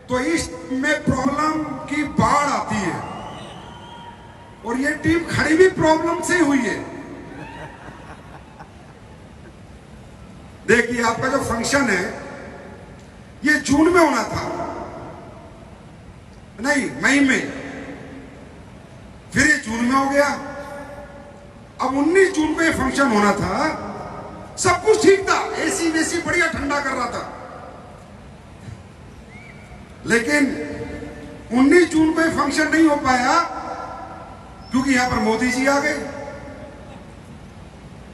तो इसमें प्रॉब्लम की बाढ़ आती है और ये टीम खड़ी भी प्रॉब्लम से हुई है। देखिए आपका जो फंक्शन है ये जून में होना था, नहीं मई में, फिर ये जून में हो गया। अब 19 जून को ये फंक्शन होना था, सब कुछ ठीक था, एसी वेसी बढ़िया ठंडा कर रहा था, लेकिन 19 जून को ये फंक्शन नहीं हो पाया क्योंकि यहां पर मोदी जी आ गए।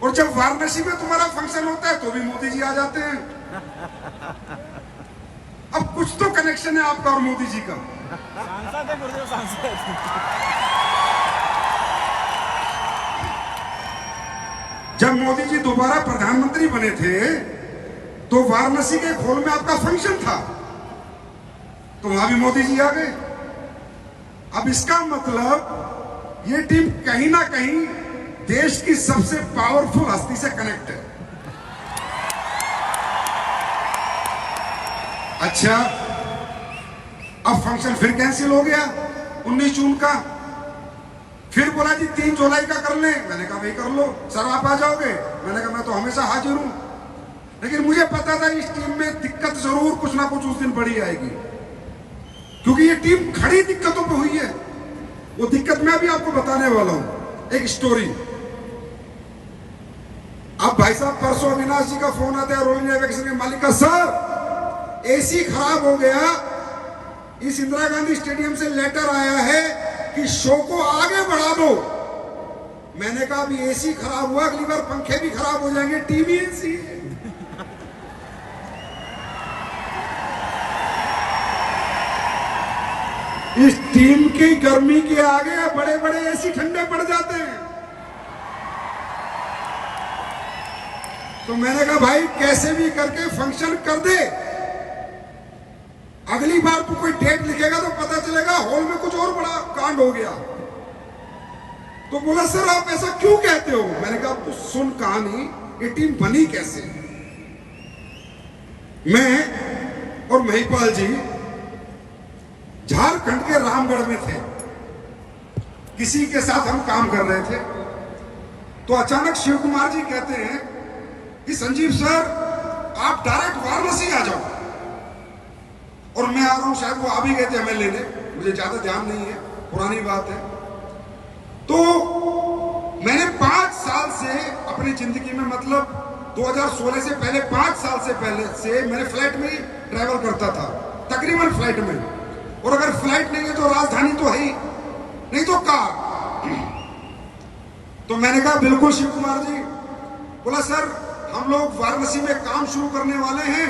और जब वाराणसी में तुम्हारा फंक्शन होता है तो भी मोदी जी आ जाते हैं। अब कुछ तो कनेक्शन है आपका और मोदी जी का। सांसद है गुरुदेव, सांसद। जब मोदी जी दोबारा प्रधानमंत्री बने थे तो वाराणसी के खोल में आपका फंक्शन था, तो वहां भी मोदी जी आ गए। अब इसका मतलब ये टीम कहीं ना कहीं देश की सबसे पावरफुल हस्ती से कनेक्ट है। अच्छा, अब फंक्शन फिर कैंसिल हो गया 19 जून का। फिर बोला जी 3 जुलाई का कर लें। मैंने कहा भाई कर लो। सर आप आ जाओगे? मैंने कहा मैं तो हमेशा हाजिर हूं, लेकिन मुझे पता था इस टीम में दिक्कत जरूर कुछ ना कुछ उस दिन बड़ी आएगी, क्योंकि ये टीम खड़ी दिक्कतों पे हुई है। वो दिक्कत मैं भी आपको बताने वाला हूं, एक स्टोरी। अब भाई साहब परसों अविनाश जी का फोन आता है, रोलिंग एवेक्शन के मालिक का, सर एसी खराब हो गया, इस इंदिरा गांधी स्टेडियम से लेटर आया है कि शो को आगे बढ़ा दो। मैंने कहा अभी एसी खराब हुआ, अगली बार पंखे भी खराब हो जाएंगे, टीवी एसी है। इस टीम की गर्मी के आगे बड़े बड़े एसी ठंडे पड़ जाते हैं। तो मैंने कहा भाई कैसे भी करके फंक्शन कर दे, अगली बार तू कोई डेट लिखेगा तो पता चलेगा हॉल में कुछ और बड़ा कांड हो गया। तो बोला सर आप ऐसा क्यों कहते हो? मैंने कहा तू सुन कहानी, ये टीम बनी कैसे। मैं और महिपाल जी झारखंड के रामगढ़ में थे, किसी के साथ हम काम कर रहे थे, तो अचानक शिव कुमार जी कहते हैं कि संजीव सर आप डायरेक्ट वाराणसी आ जाओ। और मैं आ रहा हूं, शायद वो आ भी गए थे हमें लेने, मुझे ज्यादा ध्यान नहीं है, पुरानी बात है। तो मैंने 5 साल से अपनी जिंदगी में, मतलब 2016 से पहले 5 साल से पहले से मैंने फ्लाइट में ही ट्रैवल करता था, तकरीबन फ्लाइट में। और अगर फ्लाइट नहीं है तो राजधानी तो है ही, नहीं तो कार। तो मैंने कहा बिल्कुल शिव कुमार जी। बोला सर हम लोग वाराणसी में काम शुरू करने वाले हैं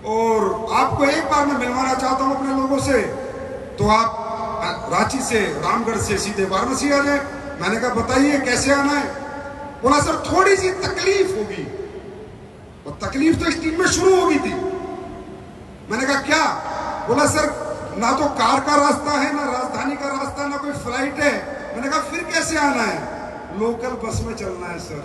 और आपको एक बार मैं मिलवाना चाहता हूं अपने लोगों से, तो आप रांची से, रामगढ़ से सीधे वाराणसी आ जाए। मैंने कहा बताइए कैसे आना है। बोला सर थोड़ी सी तकलीफ होगी। और तकलीफ तो इस टीम में शुरू हो गई थी। मैंने कहा क्या? बोला सर ना तो कार का रास्ता है, ना राजधानी का रास्ता, ना कोई फ्लाइट है। मैंने कहा फिर कैसे आना है? लोकल बस में चलना है सर।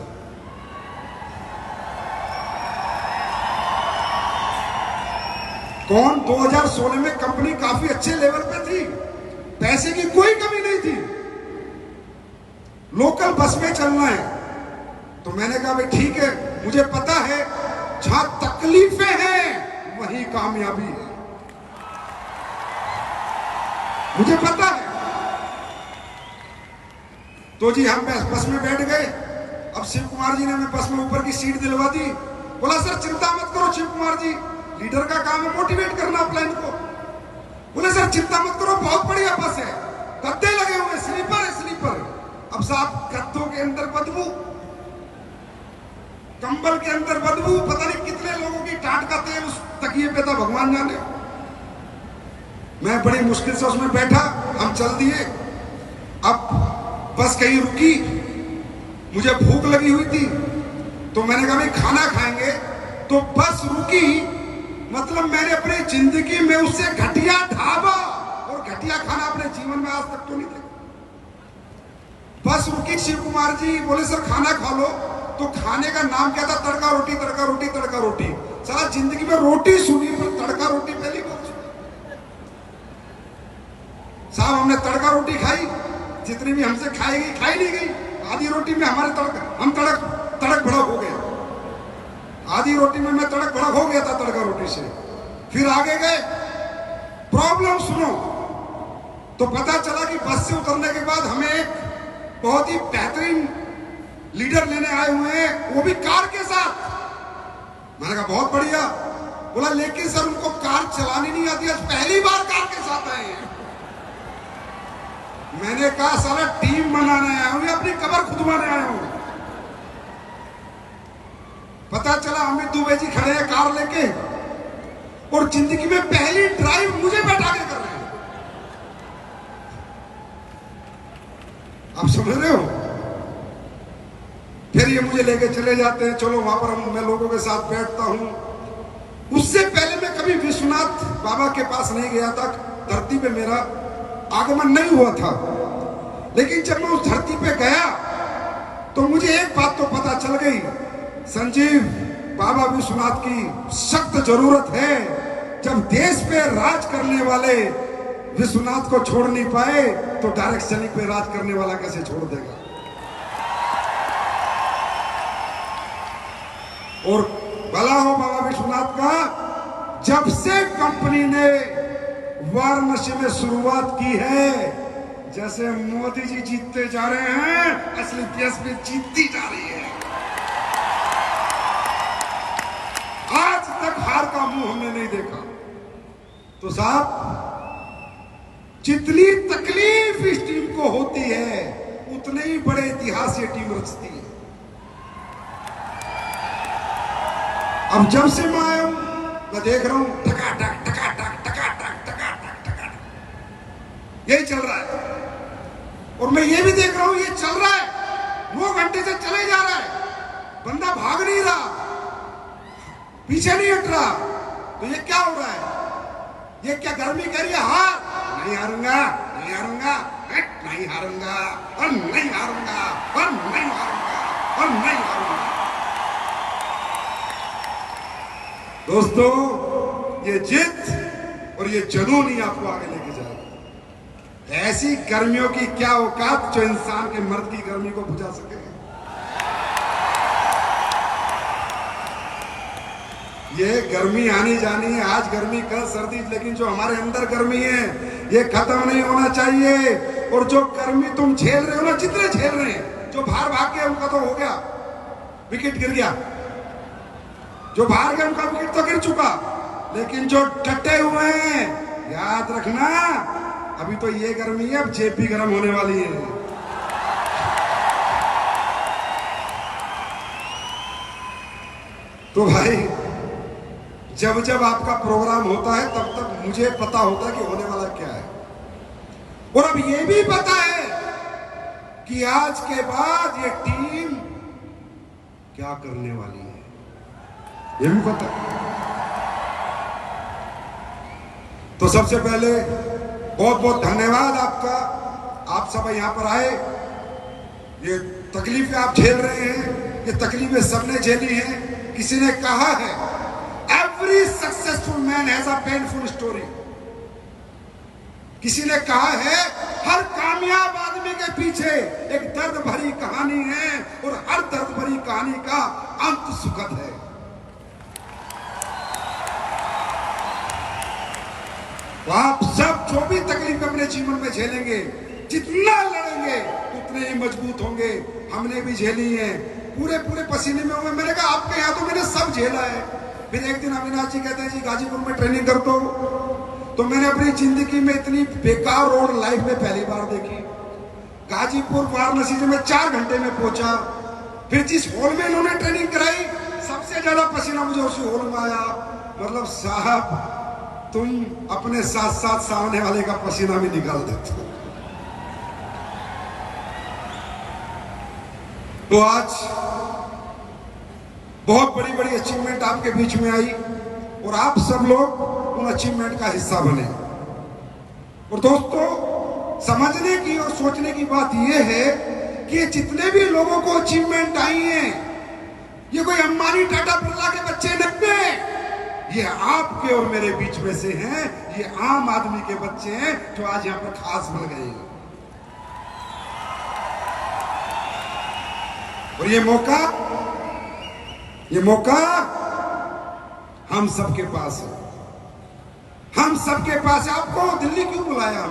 कौन? 2016 में कंपनी काफी अच्छे लेवल पे थी, पैसे की कोई कमी नहीं थी, लोकल बस में चलना है। तो मैंने कहा भाई ठीक है, मुझे पता है जहां तकलीफें हैं वहीं कामयाबी है, मुझे पता है। तो जी हम बस में बैठ गए। अब शिव कुमार जी ने हमें बस में ऊपर की सीट दिलवा दी। बोला सर चिंता मत करो शिव कुमार जी, लीडर का काम है मोटिवेट करना प्लान को। बोले सर चिंता मत करो, बहुत बढ़िया बस है, गद्दे लगे हुए, स्लीपर है, स्लीपर। अब साहब गद्दों के अंदर बदबू, कंबल के अंदर बदबू, पता नहीं कितने लोगों की टाट का तेल उस तकिए पे था, भगवान जाने। मैं बड़ी मुश्किल से उसमें बैठा, हम चल दिए। अब बस कहीं रुकी, मुझे भूख लगी हुई थी, तो मैंने कहा भाई खाना खाएंगे। तो बस रुकी, मतलब मैंने अपनी जिंदगी में उससे घटिया ढाबा और घटिया खाना अपने जीवन में आज तक तो नहीं देखा। बस रुकी, शिव कुमार जी बोले सर खाना खा लो। तो खाने का नाम क्या था? तड़का रोटी, तड़का रोटी, तड़का रोटी। सारा जिंदगी में रोटी सुनी, पर तड़का रोटी पहली बार सुनी। रोटी खाई, जितनी भी हमसे खाई गई खाई नहीं गई। आधी रोटी में हम तड़क भड़क हो गए। आधी रोटी में मैं तड़क भड़क हो गया था तड़का रोटी से। फिर आगे गए, प्रॉब्लम सुनो तो पता चला कि बस से उतरने के बाद हमें एक बहुत ही बेहतरीन लीडर लेने आए हुए हैं, वो भी कार के साथ। मैंने कहा बहुत बढ़िया। बोला लेकिन सर उनको कार चलानी नहीं आती, आज पहली बार कार के साथ आए हैं। मैंने कहा सारा टीम बनाने आया हूं या अपनी कबर खुदवाने आया हूं। पता चला अमित दुबे जी खड़े हैं कार लेके और जिंदगी में पहली ड्राइव मुझे बैठा के कर रहे हैं। आप समझ रहे हो? फिर ये मुझे लेके चले जाते हैं, चलो वहां पर मैं लोगों के साथ बैठता हूं। उससे पहले मैं कभी विश्वनाथ बाबा के पास नहीं गया था, धरती पे मेरा आगमन नहीं हुआ था। लेकिन जब मैं उस धरती पे गया तो मुझे एक बात तो पता चल गई, संजीव बाबा विश्वनाथ की सख्त जरूरत है। जब देश पे राज करने वाले विश्वनाथ को छोड़ नहीं पाए तो डायरेक्ट सैनिक पे राज करने वाला कैसे छोड़ देगा। और भला हो बाबा विश्वनाथ का, जब से कंपनी ने वाराणसी में शुरुआत की है, जैसे मोदी जी जीतते जा रहे हैं, असली देश में जीतती जा रही है। आज तक हार का मुंह हमने नहीं देखा। तो साहब जितनी तकलीफ इस टीम को होती है उतने ही बड़े इतिहास ये टीम रचती है। अब जब से मैं आया हूं मैं देख रहा हूं टकाटक टकाटक टकाटक टकाटक टकाटक यही चल रहा है। और मैं ये भी देख रहा हूं ये चल रहा है, 9 घंटे से चले जा रहा है, बंदा भाग नहीं रहा, पीछे नहीं हट रहा। तो ये क्या हो रहा है? ये क्या गर्मी कह रही है हार? नहीं हारूंगा, नहीं हारूंगा, नहीं हारूंगा और नहीं हारूंगा और नहीं हारूंगा और नहीं हारूंगा। दोस्तों ये जिद और ये जुनून ही आपको आगे लेके जाएगा। ऐसी गर्मियों की क्या औकात जो इंसान के मर्द की गर्मी को बुझा सके। ये गर्मी आनी जानी है, आज गर्मी कल सर्दी, लेकिन जो हमारे अंदर गर्मी है ये खत्म नहीं होना चाहिए। और जो गर्मी तुम झेल रहे हो ना, जितने झेल रहे हैं, जो बाहर भाग गए उनका तो हो गया, विकेट गिर गया, जो बाहर गए उनका विकेट तो गिर चुका, लेकिन जो डटे हुए हैं याद रखना अभी तो ये गर्मी है, अब जेब भी गर्म होने वाली है। तो भाई जब जब आपका प्रोग्राम होता है तब तक मुझे पता होता है कि होने वाला क्या है। और अब ये भी पता है कि आज के बाद ये टीम क्या करने वाली है, ये भी पता है। तो सबसे पहले बहुत बहुत धन्यवाद आपका, आप सब यहां पर आए। ये तकलीफें आप झेल रहे हैं, ये तकलीफें सबने झेली हैं। किसी ने कहा है every successful man has a painful story. किसी ने कहा है हर कामयाब आदमी के पीछे एक दर्द भरी कहानी है और हर दर्द भरी कहानी का अंत सुखद है। तो आप सब जो भी तकलीफ अपने जीवन में झेलेंगे, जितना लड़ेंगे उतने ही मजबूत होंगे। हमने भी झेली है, पूरे पूरे पसीने में हुए। मैंने कहा आपके यहाँ तो मैंने सब झेला है। फिर एक दिन अविनाश जी कहते हैं जी गाजीपुर में ट्रेनिंग करते हो, तो मैंने अपनी जिंदगी में इतनी बेकार रोड लाइफ में पहली बार देखी। गाजीपुर वाराणसी से मैं 4 घंटे में पहुंचा। फिर जिस हॉल में इन्होंने ट्रेनिंग कराई सबसे ज्यादा पसीना मुझे उसी हॉल में आया। मतलब साहब तुम अपने साथ साथ सामने वाले का पसीना भी निकाल देते हो। तो आज बहुत बड़ी बड़ी अचीवमेंट आपके बीच में आई और आप सब लोग उन अचीवमेंट का हिस्सा बने। और दोस्तों समझने की और सोचने की बात यह है कि जितने भी लोगों को अचीवमेंट आई हैं, ये कोई अंबानी टाटा बिरला के बच्चे नहीं हैं, ये आपके और मेरे बीच में से हैं। ये आम आदमी के बच्चे हैं जो आज यहाँ पर खास बन गए हैं। और ये मौका हम सबके पास है, हम सबके पास है। आपको दिल्ली क्यों बुलाया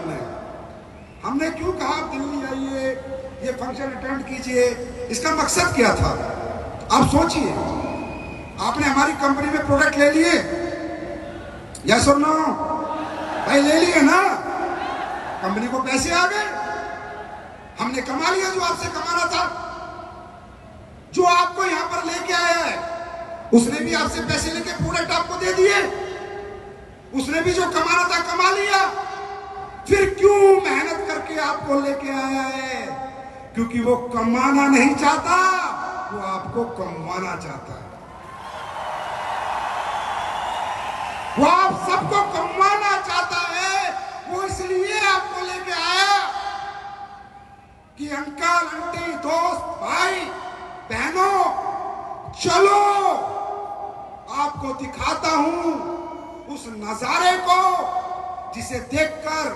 हमने क्यों कहा आप दिल्ली आइए, ये फंक्शन अटेंड कीजिए? इसका मकसद क्या था? आप सोचिए। आपने हमारी कंपनी में प्रोडक्ट ले लिए, यस और नो? भाई ले लिए ना, कंपनी को पैसे आ गए, हमने कमा लिया जो आपसे कमाना था। जो आपको यहां पर लेके आया है उसने भी आपसे पैसे लेके प्रोडक्ट आपको दे दिए, उसने भी जो कमाना था कमा लिया। फिर क्यों मेहनत करके आपको लेके आया है? क्योंकि वो कमाना नहीं चाहता, वो आपको कमाना चाहता है। वो आप सबको कमाना चाहता है। वो इसलिए आपको लेके आया कि अंकल आंटी दोस्त भाई बहनों चलो आपको दिखाता हूं उस नजारे को जिसे देखकर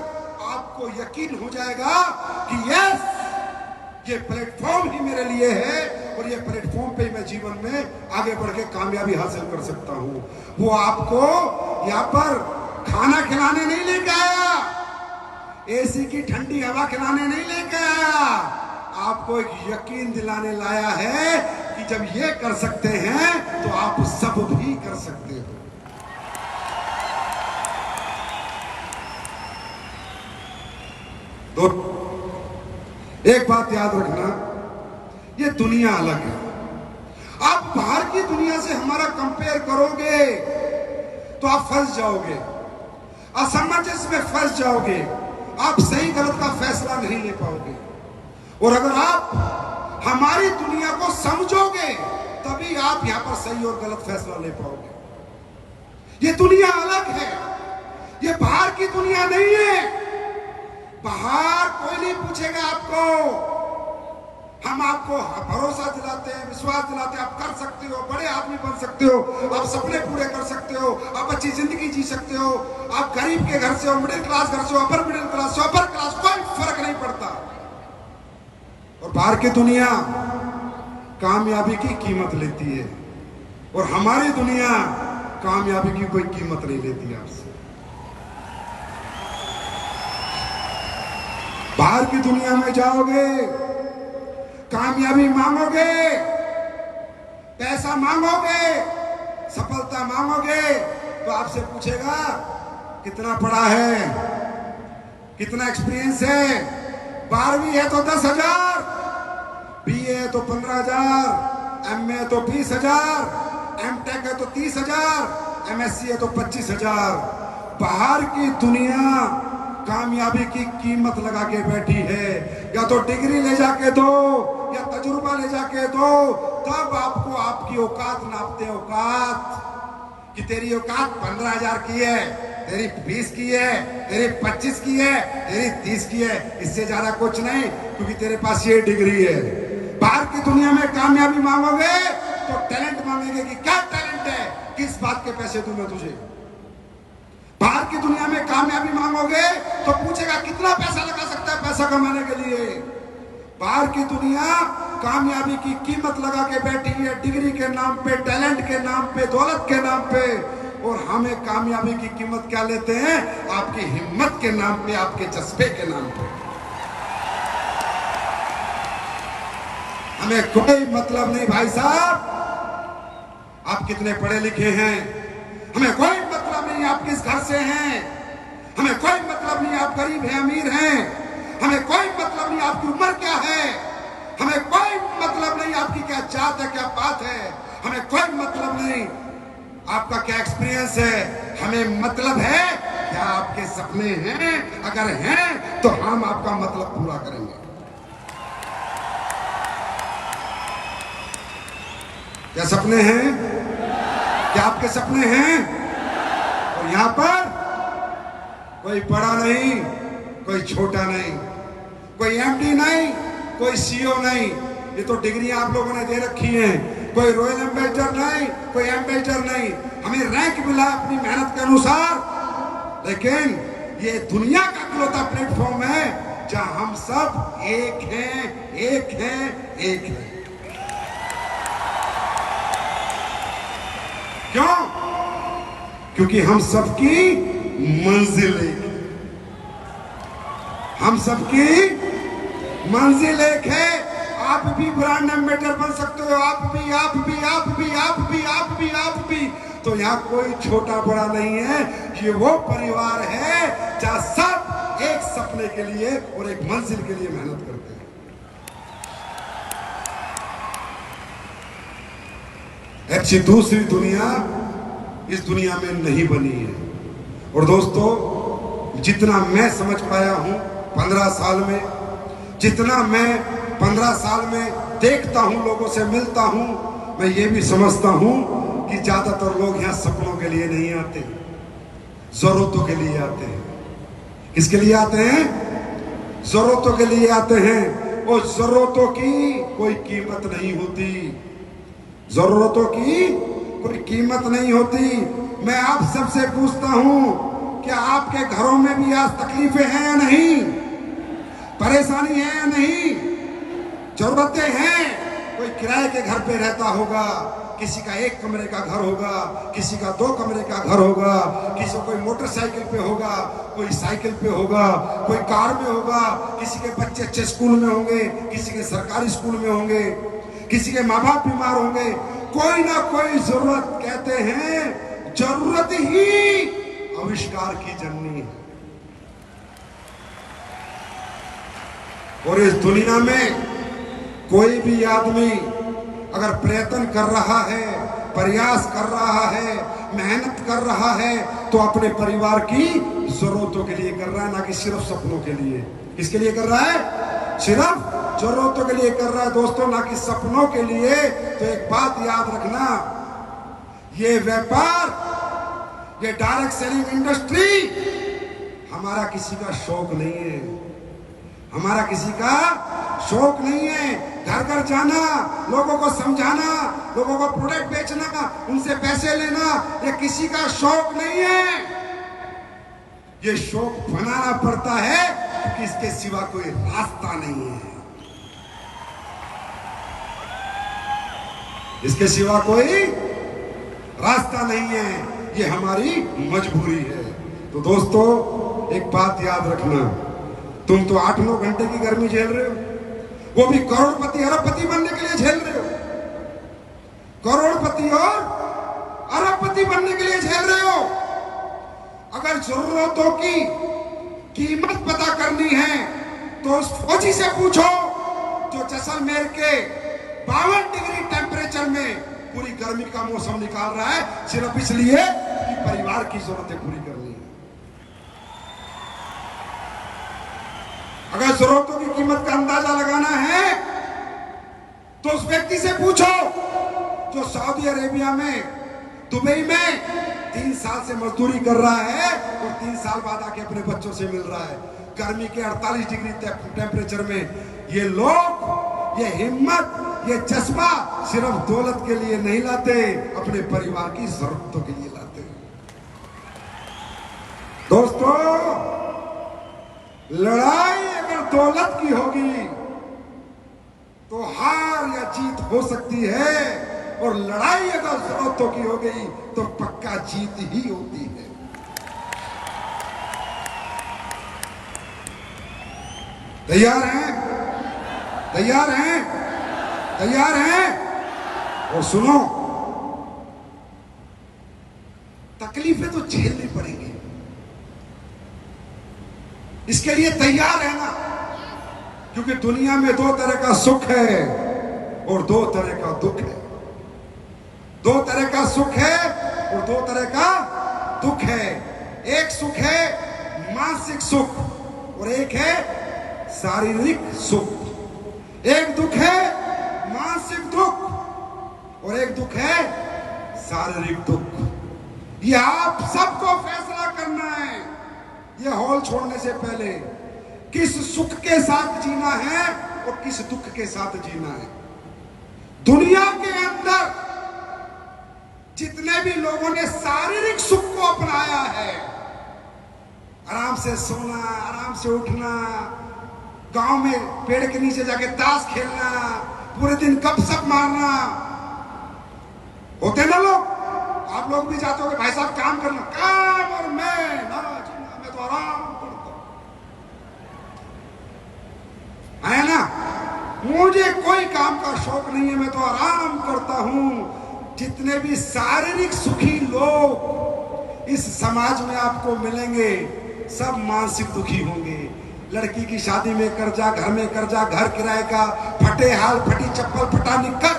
आपको यकीन हो जाएगा कि यस ये प्लेटफॉर्म ही मेरे लिए है और ये प्लेटफॉर्म पे मैं जीवन में आगे बढ़ के कामयाबी हासिल कर सकता हूं। वो आपको यहां पर खाना खिलाने नहीं लेके आया, एसी की ठंडी हवा खिलाने नहीं लेके आया, आपको एक यकीन दिलाने लाया है कि जब ये कर सकते हैं तो आप सब भी कर सकते हो। तो एक बात याद रखना, ये दुनिया अलग है। आप बाहर की दुनिया से हमारा कंपेयर करोगे तो आप फंस जाओगे, असमंजस में फंस जाओगे, आप सही गलत का फैसला नहीं ले पाओगे। और अगर आप हमारी दुनिया को समझोगे तभी आप यहां पर सही और गलत फैसला ले पाओगे। ये दुनिया अलग है, ये बाहर की दुनिया नहीं है। बाहर कोई नहीं पूछेगा आपको, हम आपको भरोसा दिलाते हैं, विश्वास दिलाते हैं, आप कर सकते हो, बड़े आदमी बन सकते हो, आप सपने पूरे कर सकते हो, आप अच्छी जिंदगी जी सकते हो, आप गरीब के घर से हो, मिडिल क्लास घर से हो, अपर मिडिल क्लास से, अपर क्लास, कोई फर्क नहीं पड़ता। और बाहर की दुनिया कामयाबी की कीमत लेती है और हमारी दुनिया कामयाबी की कोई कीमत नहीं लेती आपसे। बाहर की दुनिया में जाओगे, कामयाबी मांगोगे, पैसा मांगोगे, सफलता मांगोगे तो आपसे पूछेगा कितना पढ़ा है, कितना एक्सपीरियंस है। 12वीं है तो 10,000, बीए है तो 15,000, एमए है तो 20,000, एमटेक है तो 30,000, एमएससी है तो 25,000। बाहर की दुनिया कामयाबी की कीमत लगा के बैठी है। या तो डिग्री ले जाके दो या तजुर्बा ले जाके दो, तब आपको आपकी औकात नापते। औकात कि तेरी औकात 15,000 की है, तेरी 20 की है, तेरी 25 की है, तेरी 30 की है, इससे ज्यादा कुछ नहीं, क्योंकि तेरे पास ये डिग्री है। बाहर की दुनिया में कामयाबी मांगोगे तो टैलेंट मांगेंगे कि क्या टैलेंट है, किस बात के पैसे दूं मैं तुझे। बाहर की दुनिया में कामयाबी मांगोगे तो पूछेगा कितना पैसा लगा सकता है पैसा कमाने के लिए। बाहर की दुनिया कामयाबी की कीमत लगा के बैठी है, डिग्री के नाम पे, टैलेंट के नाम पे, दौलत के नाम पे। और हमें कामयाबी की कीमत क्या लेते हैं? आपकी हिम्मत के नाम पे, आपके जज्बे के नाम पे। हमें कोई मतलब नहीं भाई साहब आप कितने पढ़े लिखे हैं, हमें कोई मतलब नहीं आप किस घर से हैं, हमें कोई मतलब नहीं आप गरीब हैं अमीर हैं, हमें कोई मतलब नहीं आपकी उम्र क्या है, हमें कोई मतलब नहीं आपकी क्या जात है, क्या बात है, हमें कोई मतलब नहीं आपका क्या एक्सपीरियंस है। हमें मतलब है क्या आपके सपने हैं, अगर हैं तो हम आपका मतलब पूरा करेंगे। क्या सपने हैं? क्या आपके सपने हैं? और यहां पर कोई बड़ा नहीं, कोई छोटा नहीं, कोई एमडी नहीं, कोई सीईओ नहीं। ये तो डिग्रियां आप लोगों ने दे रखी हैं। कोई रॉयल एम्बेसडर नहीं, कोई एम्बेसडर नहीं। हमें रैंक मिला अपनी मेहनत के अनुसार, लेकिन ये दुनिया का इकलौता प्लेटफॉर्म है जहां हम सब एक हैं, एक हैं, एक हैं। क्यों? क्योंकि हम सबकी मंजिल एक है। हम सबकी मंजिल एक है। आप भी ब्रांड एम्बेसडर बन सकते हो, आप भी। तो यहाँ कोई छोटा बड़ा नहीं है। ये वो परिवार है जहाँ सब एक सपने के लिए और एक मंजिल के लिए मेहनत करते हैं। ऐसी दूसरी दुनिया इस दुनिया में नहीं बनी है। और दोस्तों, जितना मैं समझ पाया हूं 15 साल में, जितना मैं 15 साल में देखता हूं, लोगों से मिलता हूं, मैं ये भी समझता हूं कि ज्यादातर लोग यहाँ सपनों के लिए नहीं आते, जरूरतों के लिए आते हैं। किसके लिए आते हैं? जरूरतों के लिए आते हैं। और जरूरतों की कोई कीमत नहीं होती। जरूरतों की कोई कीमत नहीं होती। मैं आप सबसे पूछता हूं, क्या आपके घरों में भी आज तकलीफें हैं या नहीं? परेशानी है या नहीं? जरूरतें हैं। कोई किराए के घर पे रहता होगा, किसी का 1 कमरे का घर होगा, किसी का 2 कमरे का घर होगा, किसी को कोई मोटरसाइकिल पे होगा, कोई साइकिल पे होगा, कोई कार में होगा, किसी के बच्चे अच्छे स्कूल में होंगे, किसी के सरकारी स्कूल में होंगे, किसी के माँ बाप बीमार होंगे। कोई ना कोई जरूरत, कहते हैं जरूरत ही आविष्कार की जननी है। और इस दुनिया में कोई भी आदमी अगर प्रयत्न कर रहा है, प्रयास कर रहा है, मेहनत कर रहा है, तो अपने परिवार की जरूरतों के लिए कर रहा है, ना कि सिर्फ सपनों के लिए। किसके लिए कर रहा है? सिर्फ जरूरतों के लिए कर रहा है दोस्तों, ना कि सपनों के लिए। तो एक बात याद रखना, ये व्यापार, ये डायरेक्ट सेलिंग इंडस्ट्री हमारा किसी का शौक नहीं है। हमारा किसी का शौक नहीं है। घर घर जाना, लोगों को समझाना, लोगों को प्रोडक्ट बेचना, उनसे पैसे लेना, ये किसी का शौक नहीं है। ये शौक बनाना पड़ता है क्योंकि इसके सिवा कोई रास्ता नहीं है। इसके सिवा कोई रास्ता नहीं है। ये हमारी मजबूरी है। तो दोस्तों, एक बात याद रखना, तुम तो 8-9 घंटे की गर्मी झेल रहे हो, वो भी करोड़पति अरबपति बनने के लिए झेल रहे हो। करोड़पति और अरबपति बनने के लिए झेल रहे हो। अगर जरूरतों की कीमत पता करनी है तो उस फौजी से पूछो जो जैसलमेर के 52 डिग्री टेम्परेचर में पूरी गर्मी का मौसम निकाल रहा है, सिर्फ इसलिए कि परिवार की जरूरतें पूरी करनी है। अगर जरूरतों की कीमत का अंदाजा लगाना है तो उस व्यक्ति से पूछो जो सऊदी अरेबिया में, दुबई में 3 साल से मजदूरी कर रहा है और 3 साल बाद आके अपने बच्चों से मिल रहा है गर्मी के 48 डिग्री टेम्परेचर में। ये लोग, ये हिम्मत, ये जज्बा सिर्फ दौलत के लिए नहीं लाते, अपने परिवार की जरूरतों के लिए लाते। दोस्तों, लड़ाई अगर दौलत की होगी तो हार या जीत हो सकती है, और लड़ाई अगर जरूरतों की हो गई तो पक्का जीत ही होती है। तैयार हैं? तैयार हैं? तैयार हैं? और सुनो, तकलीफें तो झेलनी पड़ेंगी, इसके लिए तैयार रहना। क्योंकि दुनिया में 2 तरह का सुख है और 2 तरह का दुख है। 2 तरह का सुख है और 2 तरह का दुख है। एक सुख है मानसिक सुख और एक है शारीरिक सुख। एक दुख है मानसिक दुख और एक दुख है शारीरिक दुख। ये आप सबको फैसला करना है ये हॉल छोड़ने से पहले, किस सुख के साथ जीना है और किस दुख के साथ जीना है। दुनिया के अंदर जितने भी लोगों ने शारीरिक सुख को अपनाया है, आराम से सोना, आराम से उठना, गांव में पेड़ के नीचे जाके ताश खेलना, पूरे दिन गपशप मारना, होते ना लोग? आप लोग भी चाहते हो कि भाई साहब काम करना, काम और मैं ना जीना, मैं तो आराम करता हूं, है ना। मुझे कोई काम का शौक नहीं है, मैं तो आराम करता हूं। जितने भी शारीरिक सुखी लोग इस समाज में आपको मिलेंगे सब मानसिक दुखी होंगे। लड़की की शादी में कर्जा, घर में कर्जा, घर किराए का, फटे हाल, फटी चप्पल, फटा निक्कर।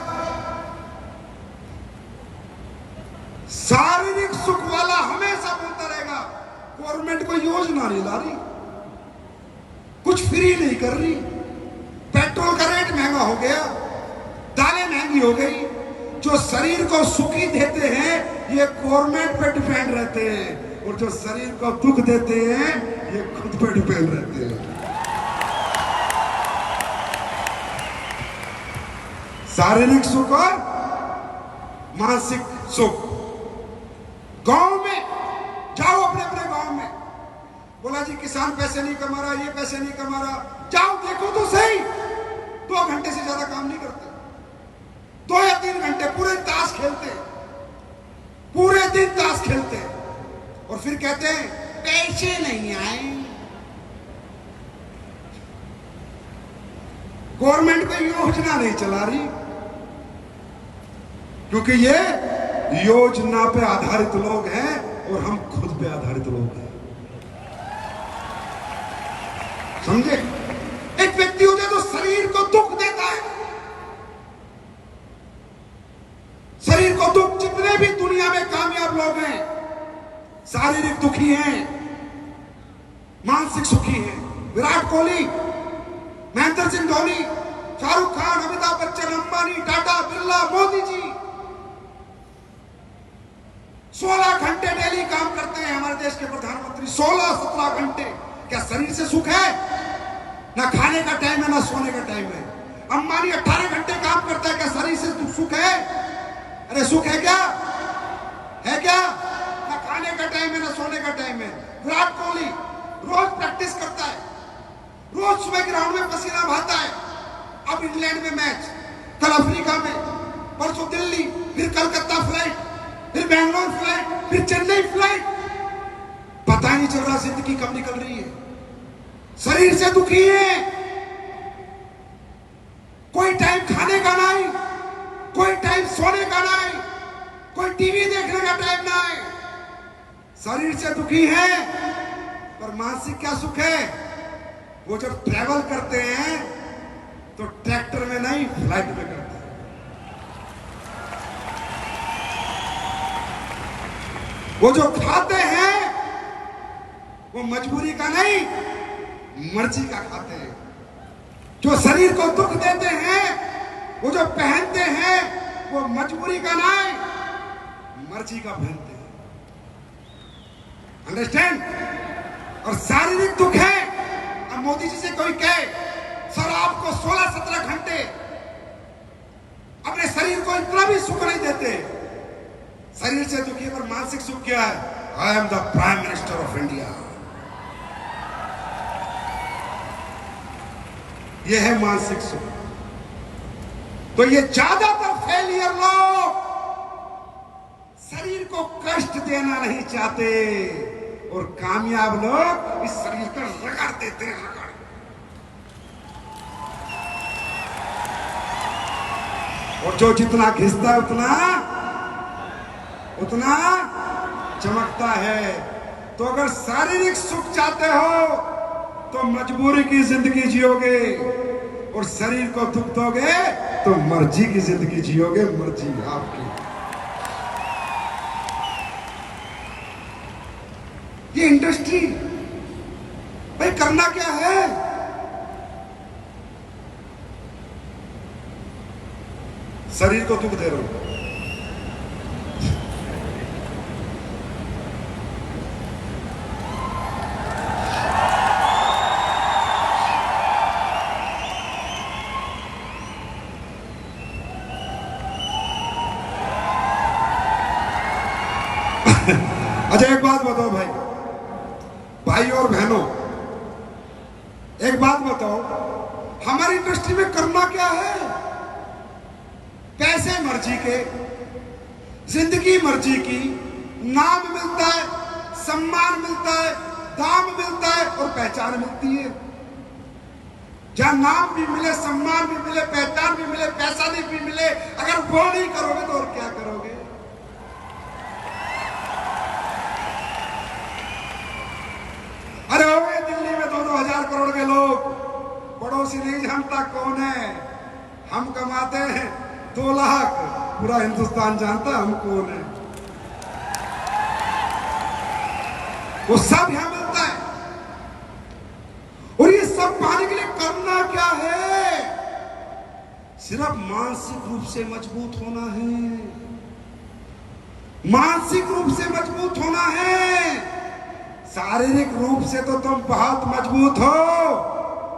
शारीरिक सुख वाला हमेशा बोलता रहेगा गवर्नमेंट कोई योजना नहीं ला रही, कुछ फ्री नहीं कर रही, पेट्रोल का रेट महंगा हो गया, दालें महंगी हो गई। जो शरीर को सुखी देते हैं ये गवर्नमेंट पे डिपेंड रहते हैं, और जो शरीर को दुख देते हैं ये खुद पे डिपेंड रहते हैं। शारीरिक सुख और मानसिक सुख। गांव में जाओ, अपने अपने गांव में, बोला जी किसान पैसे नहीं कमा रहा, ये पैसे नहीं कमा रहा, जाओ देखो तो सही। 2 घंटे से ज्यादा काम नहीं करते, 2 या 3 घंटे पूरे ताश खेलते, पूरे दिन ताश खेलते, और फिर कहते हैं पैसे नहीं आए। गवर्नमेंट कोई योजना नहीं चला रही, क्योंकि ये योजना पे आधारित लोग हैं और हम खुद पे आधारित लोग हैं, समझे। एक व्यक्ति होता है तो शरीर को दुख देता है, शरीर को दुख। जितने भी दुनिया में कामयाब लोग हैं शारीरिक दुखी हैं, मानसिक सुखी हैं। विराट कोहली, महेंद्र सिंह धोनी, शाहरुख खान, अमिताभ बच्चन, अंबानी, टाटा, बिरला, मोदी जी 16 घंटे डेली काम करते हैं। हमारे देश के प्रधानमंत्री 16-17 घंटे। क्या शरीर से सुख है? ना खाने का टाइम है, ना सोने का टाइम है। अंबानी 18 घंटे काम करता है, क्या शरीर से सुख है? अरे सुख है क्या? है क्या? ना खाने का टाइम है, ना सोने का टाइम है। विराट कोहली रोज प्रैक्टिस करता है, रोज सुबह ग्राउंड में पसीना बहाता है। अब इंग्लैंड में मैच, कल अफ्रीका में, परसों दिल्ली, फिर कलकत्ता फ्लाइट, फिर बेंगलोर फ्लाइट, फिर चेन्नई फ्लाइट। पता ही नहीं चल रहा जिंदगी कब निकल रही है। शरीर से दुखी है, कोई टाइम खाने का नहीं, कोई टाइम सोने का नहीं, कोई टीवी देखने का टाइम नहीं। शरीर से दुखी है, पर मानसिक क्या सुख है? वो जब ट्रैवल करते हैं तो ट्रैक्टर में नहीं, फ्लाइट में करते हैं। वो जो खाते हैं वो मजबूरी का नहीं, मर्जी का खाते हैं। जो शरीर को दुख देते हैं, वो जो पहनते हैं वो मजबूरी का नहीं, मर्जी का पहनते हैं। अंडरस्टैंड? और शारीरिक दुख है। अब मोदी जी से कोई कहे सर आपको 16-17 घंटे अपने शरीर को इतना भी सुख नहीं देते, शरीर से दुखी है, पर मानसिक सुख क्या है? I am the prime minister of India. यह है मानसिक सुख। तो ये ज्यादातर फेलियर लोग शरीर को कष्ट देना नहीं चाहते, और कामयाब लोग इस शरीर को रगड़ देते हैं, रगड़। और जो जितना घिसता है उतना चमकता है। तो अगर शारीरिक सुख चाहते हो तो मजबूरी की जिंदगी जियोगे, और शरीर को दुख दोगे तो मर्जी की जिंदगी जियोगे, मर्जी आपकी। ये इंडस्ट्री भाई करना क्या है? शरीर को दुख दे रहे हो। अच्छा एक बात बताओ भाई और बहनों, एक बात बताओ, हमारी इंडस्ट्री में करना क्या है? पैसे मर्जी के, जिंदगी मर्जी की, नाम मिलता है, सम्मान मिलता है, दाम मिलता है और पहचान मिलती है। जहां नाम भी मिले, सम्मान भी मिले, पहचान भी मिले, पैसा भी मिले, अगर वो नहीं करोगे तो और क्या करोगे? अरे हो गए दिल्ली में 2-2 हजार करोड़ के लोग, पड़ोसी नहीं जानता कौन है। हम कमाते हैं 2 लाख, पूरा हिंदुस्तान जानता हम कौन है। वो सब यहां मिलता है। और ये सब पाने के लिए करना क्या है? सिर्फ मानसिक रूप से मजबूत होना है। मानसिक रूप से मजबूत होना है। शारीरिक रूप से तो तुम बहुत मजबूत हो,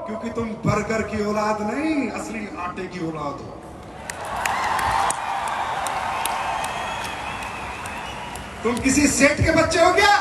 क्योंकि तुम बर्गर की औलाद नहीं, असली आटे की औलाद हो। तुम किसी सेठ के बच्चे हो क्या?